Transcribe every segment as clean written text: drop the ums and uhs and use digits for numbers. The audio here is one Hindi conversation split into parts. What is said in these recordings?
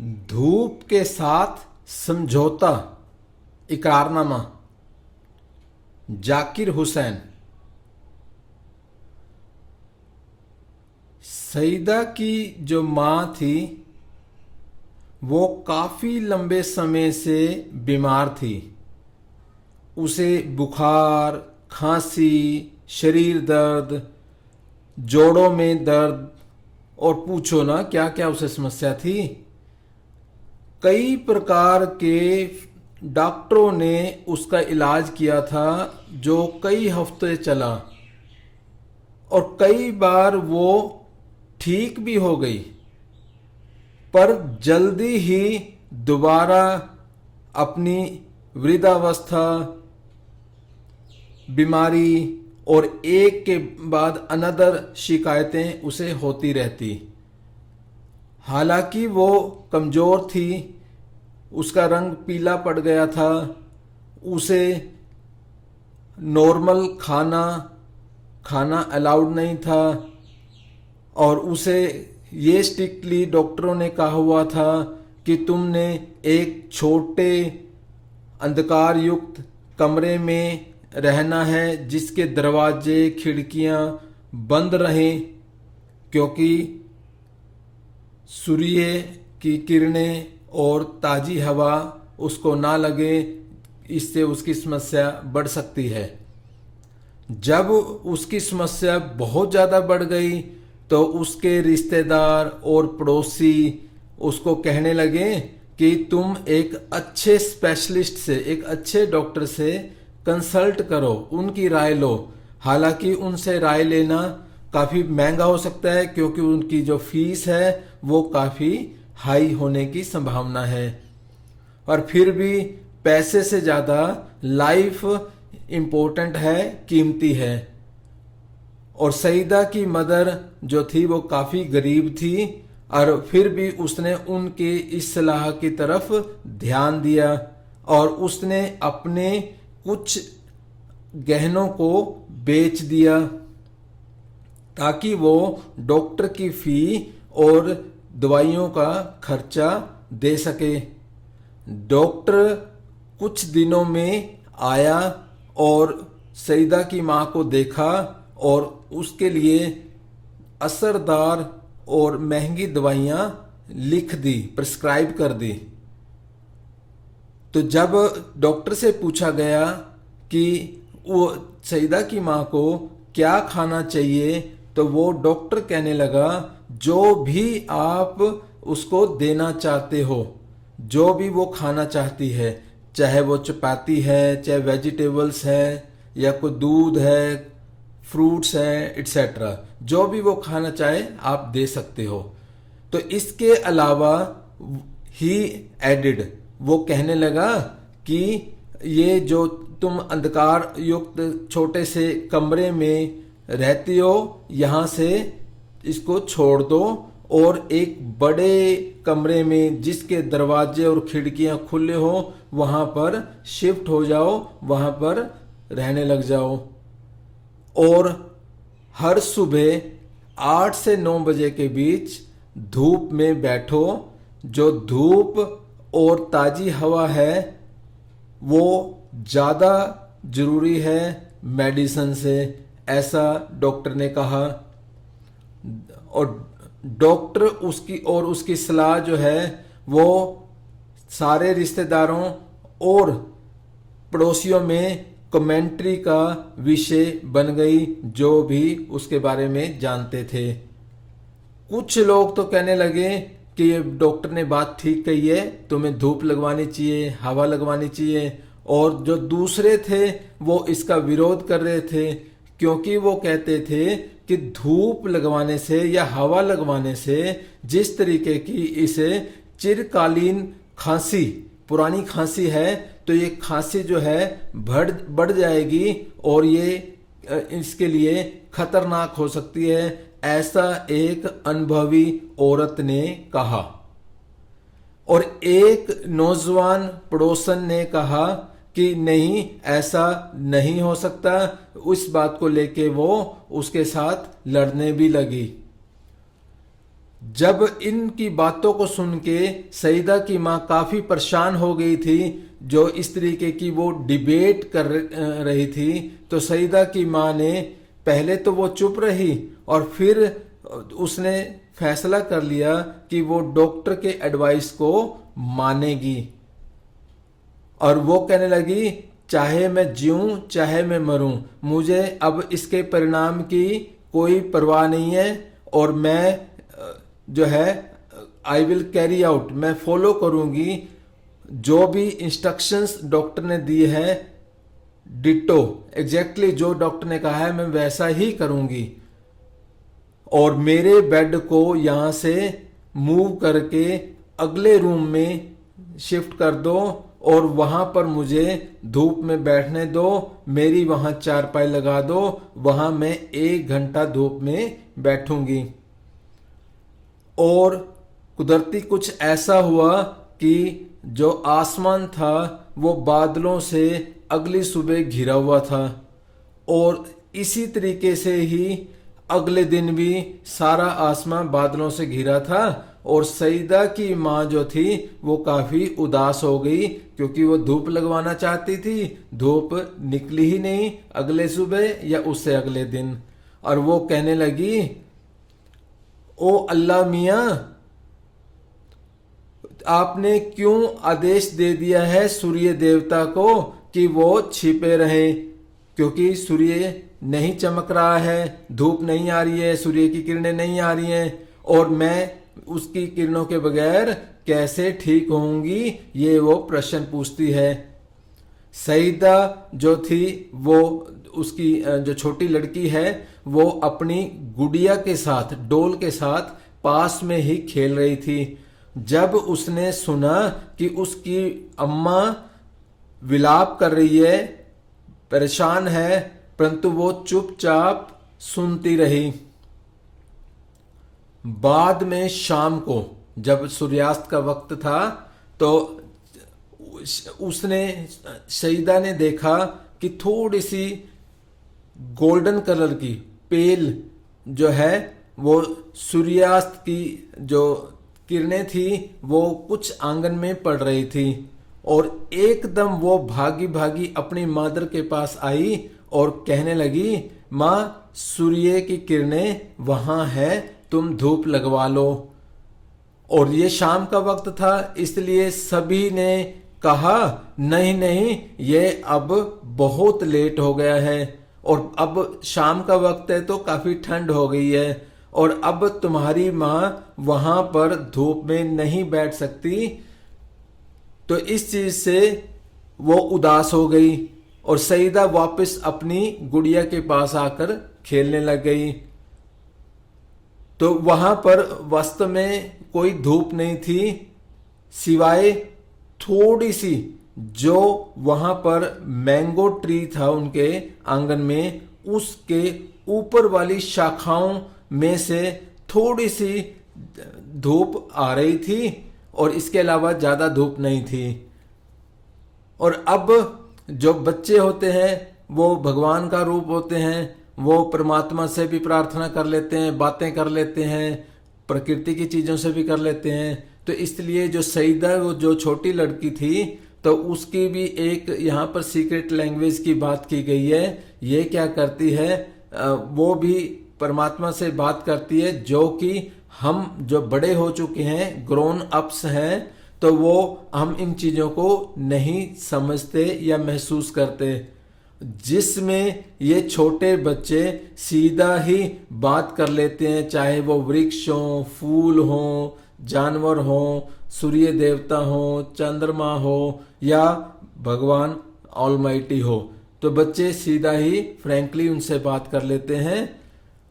धूप के साथ समझौता इकरारनामा। जाकिर हुसैन। सईदा की जो माँ थी वो काफ़ी लंबे समय से बीमार थी। उसे बुखार, खांसी, शरीर दर्द, जोड़ों में दर्द और पूछो ना क्या क्या उसे समस्या थी। कई प्रकार के डॉक्टरों ने उसका इलाज किया था जो कई हफ्ते चला और कई बार वो ठीक भी हो गई, पर जल्दी ही दोबारा अपनी वृद्धावस्था, बीमारी और एक के बाद अनदर शिकायतें उसे होती रहती। हालांकि वो कमज़ोर थी, उसका रंग पीला पड़ गया था, उसे नॉर्मल खाना अलाउड नहीं था और उसे ये स्ट्रिक्टली डॉक्टरों ने कहा हुआ था कि तुमने एक छोटे अंधकार युक्त कमरे में रहना है जिसके दरवाजे खिड़कियां बंद रहें, क्योंकि सूर्य की किरणें और ताज़ी हवा उसको ना लगे, इससे उसकी समस्या बढ़ सकती है। जब उसकी समस्या बहुत ज़्यादा बढ़ गई तो उसके रिश्तेदार और पड़ोसी उसको कहने लगे कि तुम एक अच्छे स्पेशलिस्ट से, एक अच्छे डॉक्टर से कंसल्ट करो, उनकी राय लो। हालांकि उनसे राय लेना काफ़ी महंगा हो सकता है क्योंकि उनकी जो फीस है वो काफ़ी हाई होने की संभावना है, और फिर भी पैसे से ज़्यादा लाइफ इम्पोर्टेंट है, कीमती है। और सईदा की मदर जो थी वो काफ़ी गरीब थी और फिर भी उसने उनके इस सलाह की तरफ ध्यान दिया और उसने अपने कुछ गहनों को बेच दिया ताकि वो डॉक्टर की फी और दवाइयों का खर्चा दे सके। डॉक्टर कुछ दिनों में आया और सईदा की माँ को देखा और उसके लिए असरदार और महंगी दवाइयाँ लिख दी, प्रिस्क्राइब कर दी। तो जब डॉक्टर से पूछा गया कि वो सईदा की माँ को क्या खाना चाहिए, तो वो डॉक्टर कहने लगा जो भी आप उसको देना चाहते हो, जो भी वो खाना चाहती है, चाहे वो चपाती है, चाहे वेजिटेबल्स है, या कोई दूध है, फ्रूट्स हैं, एट्सेट्रा, जो भी वो खाना चाहे आप दे सकते हो। तो इसके अलावा ही एडिड, वो कहने लगा कि ये जो तुम अंधकार युक्त छोटे से कमरे में रहती हो, यहाँ से इसको छोड़ दो और एक बड़े कमरे में जिसके दरवाजे और खिड़कियाँ खुले हो वहाँ पर शिफ्ट हो जाओ, वहाँ पर रहने लग जाओ। और हर सुबह 8 से 9 बजे के बीच धूप में बैठो। जो धूप और ताज़ी हवा है वो ज़्यादा ज़रूरी है मेडिसिन से, ऐसा डॉक्टर ने कहा। और डॉक्टर उसकी सलाह जो है वो सारे रिश्तेदारों और पड़ोसियों में कमेंट्री का विषय बन गई, जो भी उसके बारे में जानते थे। कुछ लोग तो कहने लगे कि ये डॉक्टर ने बात ठीक कही है, तुम्हें धूप लगवानी चाहिए, हवा लगवानी चाहिए। और जो दूसरे थे वो इसका विरोध कर रहे थे क्योंकि वो कहते थे कि धूप लगवाने से या हवा लगवाने से जिस तरीके की इसे चिरकालीन खांसी, पुरानी खांसी है, तो ये खांसी जो है बढ़ जाएगी और ये इसके लिए खतरनाक हो सकती है, ऐसा एक अनुभवी औरत ने कहा। और एक नौजवान पड़ोसन ने कहा कि नहीं, ऐसा नहीं हो सकता। उस बात को लेके वो उसके साथ लड़ने भी लगी। जब इनकी बातों को सुन के सईदा की माँ काफ़ी परेशान हो गई थी, जो इस तरीके की वो डिबेट कर रही थी, तो सईदा की माँ ने पहले तो वो चुप रही और फिर उसने फैसला कर लिया कि वो डॉक्टर के एडवाइस को मानेगी। और वो कहने लगी, चाहे मैं जीऊं चाहे मैं मरूं, मुझे अब इसके परिणाम की कोई परवाह नहीं है और मैं जो है आई विल कैरी आउट, मैं फॉलो करूंगी जो भी इंस्ट्रक्शंस डॉक्टर ने दिए हैं, डिटो एग्जैक्टली जो डॉक्टर ने कहा है मैं वैसा ही करूंगी। और मेरे बेड को यहाँ से मूव करके अगले रूम में शिफ्ट कर दो और वहाँ पर मुझे धूप में बैठने दो, मेरी वहाँ चारपाई लगा दो, वहाँ मैं 1 घंटा धूप में बैठूंगी। और कुदरती कुछ ऐसा हुआ कि जो आसमान था वो बादलों से अगली सुबह घिरा हुआ था और इसी तरीके से ही अगले दिन भी सारा आसमान बादलों से घिरा था और सईदा की माँ जो थी वो काफ़ी उदास हो गई क्योंकि वो धूप लगवाना चाहती थी, धूप निकली ही नहीं अगले सुबह या उससे अगले दिन। और वो कहने लगी, ओ अल्लाह मियाँ, आपने क्यों आदेश दे दिया है सूर्य देवता को कि वो छिपे रहे, क्योंकि सूर्य नहीं चमक रहा है, धूप नहीं आ रही है, सूर्य की किरणें नहीं आ रही हैं और मैं उसकी किरणों के बगैर कैसे ठीक होंगी, ये वो प्रश्न पूछती है। सईदा जो थी वो उसकी जो छोटी लड़की है वो अपनी गुड़िया के साथ, डोल के साथ पास में ही खेल रही थी। जब उसने सुना कि उसकी अम्मा विलाप कर रही है, परेशान है, परंतु वो चुपचाप सुनती रही। बाद में शाम को जब सूर्यास्त का वक्त था तो उसने सईदा ने देखा कि थोड़ी सी गोल्डन कलर की पेल जो है वो सूर्यास्त की जो किरणें थी वो कुछ आंगन में पड़ रही थी और एकदम वो भागी भागी अपनी मदर के पास आई और कहने लगी, माँ सूर्य की किरणें वहां है, तुम धूप लगवा लो। और ये शाम का वक्त था इसलिए सभी ने कहा, नहीं नहीं, ये अब बहुत लेट हो गया है और अब शाम का वक्त है तो काफी ठंड हो गई है और अब तुम्हारी माँ वहां पर धूप में नहीं बैठ सकती। तो इस चीज से वो उदास हो गई और सईदा वापस अपनी गुड़िया के पास आकर खेलने लग गई। तो वहां पर वास्तव में कोई धूप नहीं थी सिवाय थोड़ी सी जो वहां पर मैंगो ट्री था उनके आंगन में, उसके ऊपर वाली शाखाओं में से थोड़ी सी धूप आ रही थी और इसके अलावा ज्यादा धूप नहीं थी। और अब जो बच्चे होते हैं वो भगवान का रूप होते हैं, वो परमात्मा से भी प्रार्थना कर लेते हैं, बातें कर लेते हैं, प्रकृति की चीजों से भी कर लेते हैं। तो इसलिए जो सईदा वो जो छोटी लड़की थी तो उसकी भी एक यहाँ पर सीक्रेट लैंग्वेज की बात की गई है। ये क्या करती है, वो भी परमात्मा से बात करती है, जो कि हम जो बड़े हो चुके हैं, ग्रोन अप्स हैं, तो वो हम इन चीजों को नहीं समझते या महसूस करते, जिसमें ये छोटे बच्चे सीधा ही बात कर लेते हैं, चाहे वो वृक्ष हो, फूल हो, जानवर हो, सूर्य देवता हो, चंद्रमा हो या भगवान ऑलमाइटी हो। तो बच्चे सीधा ही फ्रैंकली उनसे बात कर लेते हैं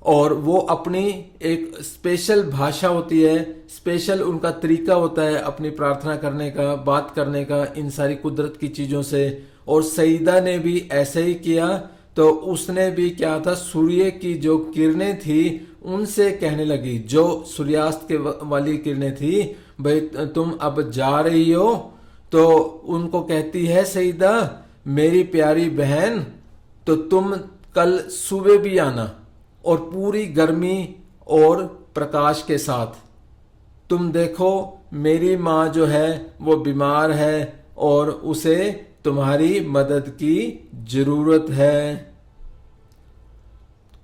और वो अपनी एक स्पेशल भाषा होती है, स्पेशल उनका तरीका होता है अपनी प्रार्थना करने का, बात करने का इन सारी कुदरत की चीजों से। और सईदा ने भी ऐसे ही किया। तो उसने भी क्या था, सूर्य की जो किरणें थी उनसे कहने लगी, जो सूर्यास्त के वाली किरणें थी, भाई तुम अब जा रही हो। तो उनको कहती है सईदा, मेरी प्यारी बहन, तो तुम कल सुबह भी आना और पूरी गर्मी और प्रकाश के साथ। तुम देखो मेरी माँ जो है वो बीमार है और उसे तुम्हारी मदद की जरूरत है।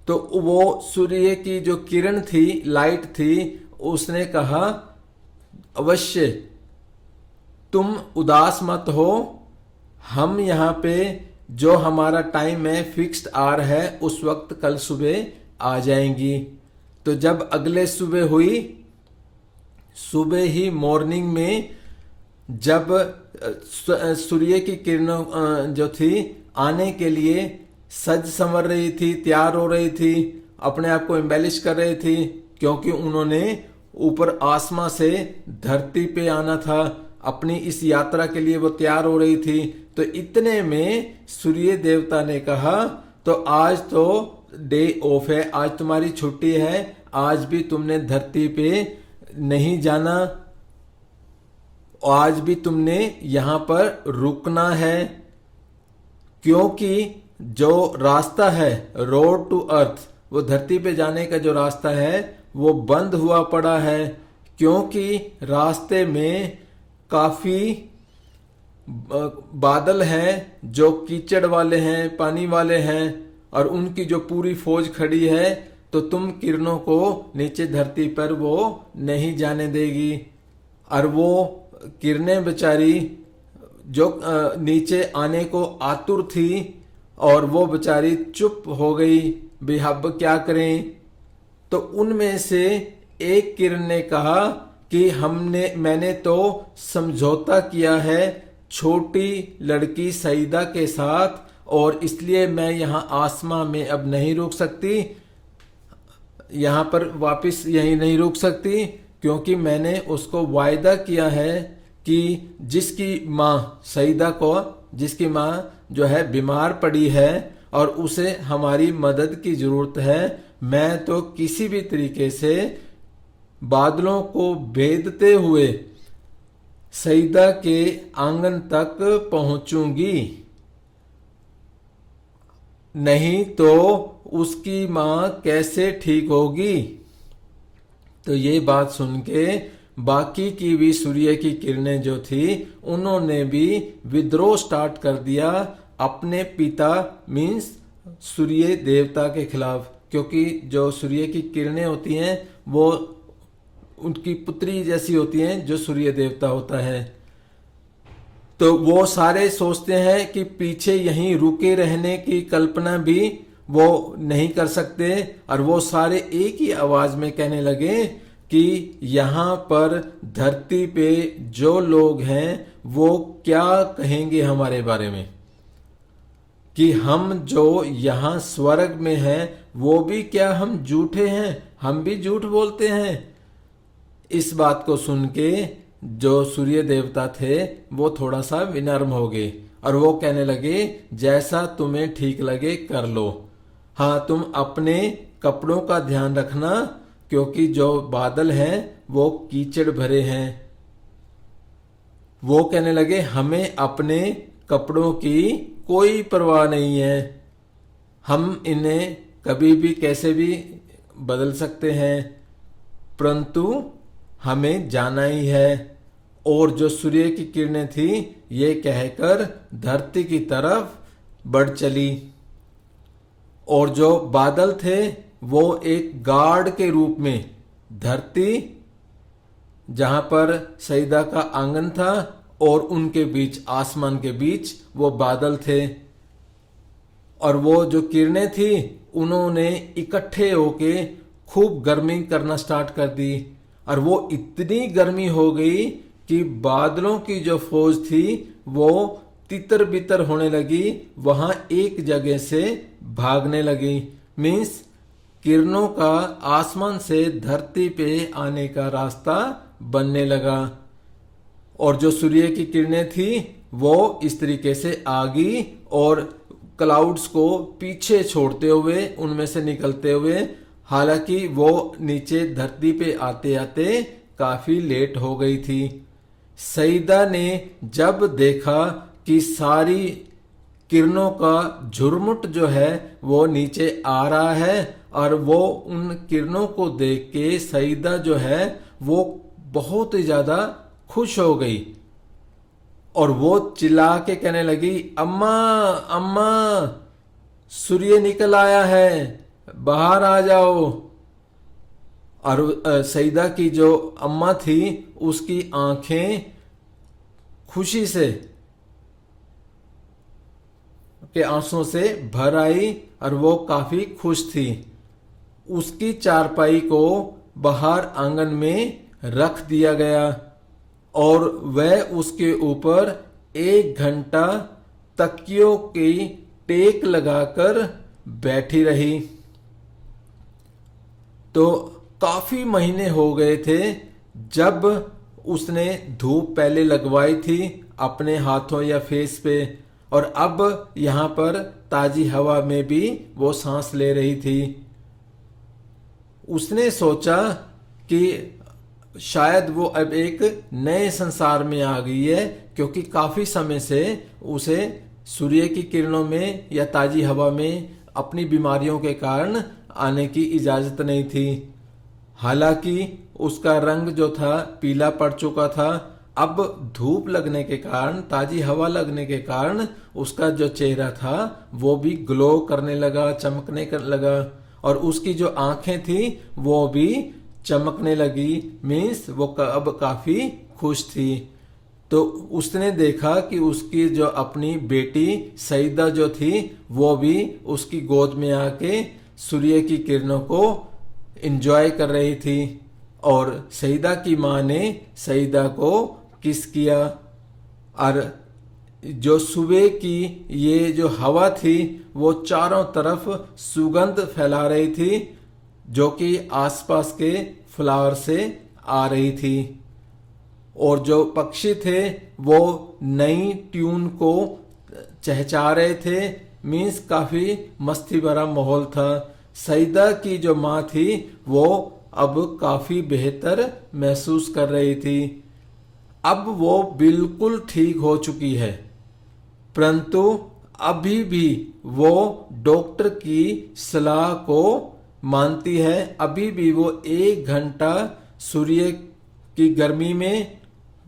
तो वो सूर्य की जो किरण थी, लाइट थी, उसने कहा अवश्य तुम उदास मत हो, हम यहाँ पे जो हमारा टाइम है, फिक्स्ड आवर है, उस वक्त कल सुबह आ जाएंगी। तो जब अगले सुबह हुई, सुबह ही मॉर्निंग में जब सूर्य की किरणों जो थी आने के लिए सज संवर रही थी, तैयार हो रही थी, अपने आप को एम्बेलिश कर रही थी, क्योंकि उन्होंने ऊपर आसमां से धरती पे आना था, अपनी इस यात्रा के लिए वो तैयार हो रही थी। तो इतने में सूर्य देवता ने कहा तो आज तो डे ऑफ है, आज तुम्हारी छुट्टी है, आज भी तुमने धरती पे नहीं जाना, आज भी तुमने यहां पर रुकना है, क्योंकि जो रास्ता है रोड टू अर्थ, वो धरती पे जाने का जो रास्ता है वो बंद हुआ पड़ा है, क्योंकि रास्ते में काफी बादल हैं जो कीचड़ वाले हैं, पानी वाले हैं, और उनकी जो पूरी फौज खड़ी है, तो तुम किरणों को नीचे धरती पर वो नहीं जाने देगी। और वो किरणें बेचारी जो नीचे आने को आतुर थी, और वो बेचारी चुप हो गई, भी अब क्या करें। तो उनमें से एक किरण ने कहा कि मैंने तो समझौता किया है छोटी लड़की सईदा के साथ, और इसलिए मैं यहाँ आसमां में अब नहीं रुक सकती, यहाँ पर वापस यहीं नहीं रुक सकती, क्योंकि मैंने उसको वायदा किया है कि जिसकी माँ सईदा को, जिसकी माँ जो है बीमार पड़ी है और उसे हमारी मदद की जरूरत है, मैं तो किसी भी तरीके से बादलों को भेदते हुए सईदा के आंगन तक पहुंचूंगी, नहीं तो उसकी मां कैसे ठीक होगी। तो ये बात सुन के बाकी की भी सूर्य की किरणें जो थी, उन्होंने भी विद्रोह स्टार्ट कर दिया अपने पिता मीन्स सूर्य देवता के खिलाफ, क्योंकि जो सूर्य की किरणें होती हैं वो उनकी पुत्री जैसी होती हैं जो सूर्य देवता होता है। तो वो सारे सोचते हैं कि पीछे यहीं रुके रहने की कल्पना भी वो नहीं कर सकते, और वो सारे एक ही आवाज में कहने लगे कि यहाँ पर धरती पे जो लोग हैं वो क्या कहेंगे हमारे बारे में, कि हम जो यहाँ स्वर्ग में हैं वो भी क्या हम झूठे हैं, हम भी झूठ बोलते हैं। इस बात को सुन के जो सूर्य देवता थे वो थोड़ा सा विनम्र हो गए, और वो कहने लगे जैसा तुम्हें ठीक लगे कर लो, हाँ तुम अपने कपड़ों का ध्यान रखना, क्योंकि जो बादल हैं वो कीचड़ भरे हैं। वो कहने लगे हमें अपने कपड़ों की कोई परवाह नहीं है, हम इन्हें कभी भी कैसे भी बदल सकते हैं, परंतु हमें जाना ही है। और जो सूर्य की किरणें थी ये कहकर धरती की तरफ बढ़ चली, और जो बादल थे वो एक गार्ड के रूप में धरती, जहां पर सईदा का आंगन था और उनके बीच, आसमान के बीच वो बादल थे, और वो जो किरणें थी उन्होंने इकट्ठे होके खूब गर्मी करना स्टार्ट कर दी, और वो इतनी गर्मी हो गई कि बादलों की जो फौज थी वो तितर बितर होने लगी, वहां एक जगह से भागने लगी। मीन्स किरणों का आसमान से धरती पे आने का रास्ता बनने लगा, और जो सूर्य की किरणें थी वो इस तरीके से आ गई, और क्लाउड्स को पीछे छोड़ते हुए, उनमें से निकलते हुए, हालांकि वो नीचे धरती पे आते आते काफी लेट हो गई थी। सईदा ने जब देखा कि सारी किरणों का झुरमुट जो है वो नीचे आ रहा है, और वो उन किरणों को देख के सईदा जो है वो बहुत ही ज्यादा खुश हो गई और वो चिल्ला के कहने लगी, अम्मा अम्मा, सूर्य निकल आया है, बाहर आ जाओ। और सईदा की जो अम्मा थी उसकी आंखें खुशी से के आंसुओं से भर आई और वो काफी खुश थी। उसकी चारपाई को बाहर आंगन में रख दिया गया और वह उसके ऊपर 1 घंटा तकियों की टेक लगाकर बैठी रही। तो काफी महीने हो गए थे जब उसने धूप पहले लगवाई थी अपने हाथों या फेस पे, और अब यहां पर ताजी हवा में भी वो सांस ले रही थी। उसने सोचा कि शायद वो अब एक नए संसार में आ गई है, क्योंकि काफी समय से उसे सूर्य की किरणों में या ताजी हवा में अपनी बीमारियों के कारण आने की इजाजत नहीं थी। हालांकि उसका रंग जो था पीला पड़ चुका था, अब धूप लगने के कारण, ताजी हवा लगने के कारण उसका जो चेहरा था वो भी ग्लो करने लगा, चमकने लगा, और उसकी जो आंखें थी वो भी चमकने लगी। मीन्स वो अब काफी खुश थी। तो उसने देखा कि उसकी जो अपनी बेटी सईदा जो थी वो भी उसकी गोद में आके सूर्य की किरणों को एंजॉय कर रही थी, और सईदा की माँ ने सईदा को किस किया। और जो सुबह की ये जो हवा थी वो चारों तरफ सुगंध फैला रही थी, जो कि आसपास के फ्लावर से आ रही थी। और जो पक्षी थे वो नई ट्यून को चहचा रहे थे। मीन्स काफी मस्ती भरा माहौल था। सईदा की जो माँ थी वो अब काफी बेहतर महसूस कर रही थी। अब वो बिल्कुल ठीक हो चुकी है, परंतु अभी भी वो डॉक्टर की सलाह को मानती है। अभी भी वो 1 घंटा सूर्य की गर्मी में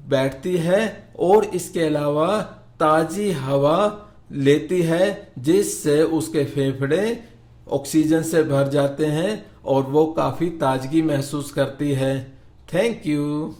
बैठती है और इसके अलावा ताजी हवा लेती है, जिससे उसके फेफड़े ऑक्सीजन से भर जाते हैं और वो काफी ताजगी महसूस करती है। Thank you.